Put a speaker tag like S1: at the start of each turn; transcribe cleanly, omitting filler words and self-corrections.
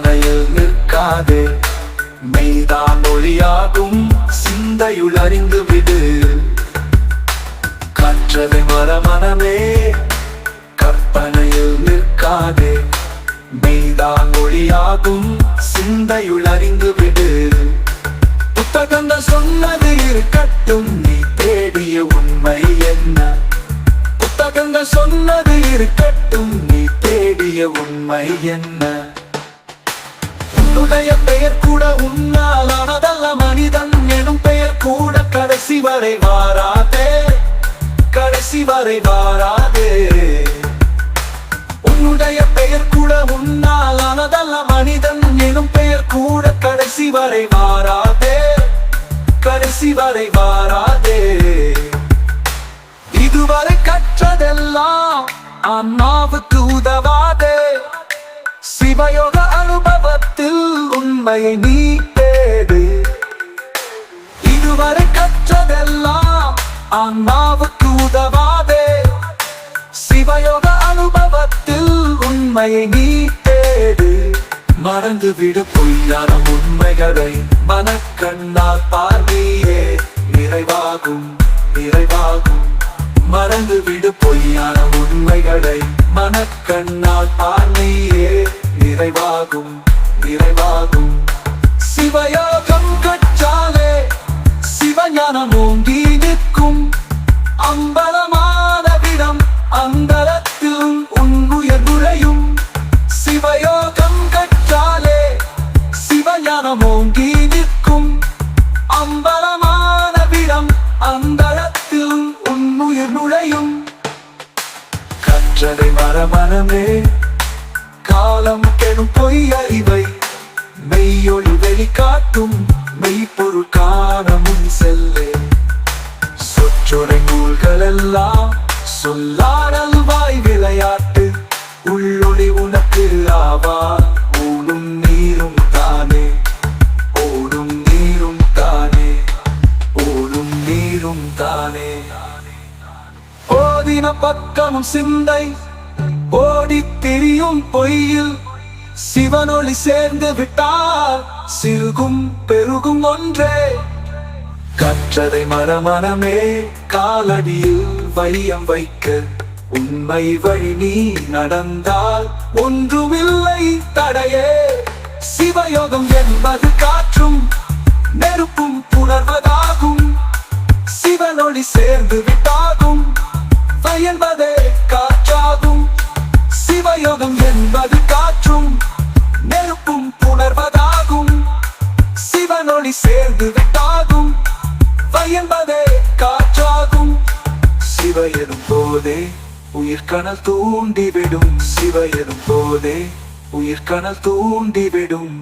S1: கற்பனையில் நிற்காதே, மெய்தான் ஒளியாகும் சிந்தையுள் அறிந்து விடு. கற்றதை மனமே, கற்பனையில் நிற்காதே, மெய்தான் ஒளியாகும் சிந்தையுள் அறிந்து விடு. புத்தகங்கள் சொன்னது இருக்கட்டும், நீ தேடிய உண்மை என்ன? புத்தகங்கள் சொன்னது இருக்கட்டும், நீ தேடிய உண்மை என்ன? உன்னுடைய பெயர் கூட உன்னால் ஆனதல்ல, மனிதன் எனும் பெயர் கூட கடைசி வரை வாராதே, கடைசி வரை வாராதே. உன்னுடைய பெயர் கூட உன்னால் ஆனதல்ல, மனிதன் எனும் பெயர் கூட கடைசி வரை வாராதே, கடைசி வரை வாராதே. இதுவரை கற்றதெல்லாம் அண்ணாவுக்கு உதவாதே, சிவயோக அனுபவத்தில் உண்மையை நீ தேடு. இதுவரை கற்றதெல்லாம் அண்ணாவுக்கு உதவாதே, சிவயோக அனுபவத்தில் உண்மையை நீ தேடு. மறந்துவிடு பொய்யான உண்மைகளை, மனக்கண்ணால் பார்வையே நிறைவாகும், நிறைவாகும். மறந்துவிடு பொய்யான உண்மைகளை, மனக்கண்ணால் பார்வையே நிறைவாகும், நிறைவாகும். சிவயோகம் கற்றாலே சிவஞானம் ஓங்கி நிற்கும், அம்பலமான விடம் அந்தரத்தில் உன்னுயர் நுழையும். சிவயோகம் கற்றாலே சிவஞானம் ஓங்கி நிற்கும், அம்பலமான விடம் அந்தரத்தில் உன்னுயர் நுழையும். கற்றதை மனமே, காலம் கெடும் பொய் அறிவை மெய்யொளி வெளிக்காட்டும், மெய்ப்பொருள் காண முன் செல்லே. சொற்றொடை நூல்கள் எல்லாம் சொல்லாடல் வாய் விளையாட்டு, உள்ளொளி உனக்கு ஆவார். ஓடும் நீரும் தானே, ஓடும் நீரும் தானே, ஓடும் நீரும் தானே. ஓதின பக்கமும் சிந்தை ஓடித் திரியும் பொய்யில், சிவனொளி சேர்ந்து விட்டால் சிறுகும் பெருகும் ஒன்றே. கற்றதை மனமே, காலடியில் வையம் வைக்க உண்மை வழி நீ நடந்தால் ஒன்றுமில்லை தடையே. சிவயோகம் என்பது காற்றும் நெருப்பும் புணர்வதாகும், சிவனொளி சேர்ந்து விட்டாகும் என்பதே காற்றாகும். சிவயோகம் என்பது காற்றும் நெருப்பும் புணர்வதாகும், சிவனொளி சேர்ந்து விட்டாகும் என்பதே காற்றாகும். சிவ எனும் போதே உயிர்கணல் தூண்டிவிடும், சிவ எனும் போதே உயிர்கணல் தூண்டிவிடும்.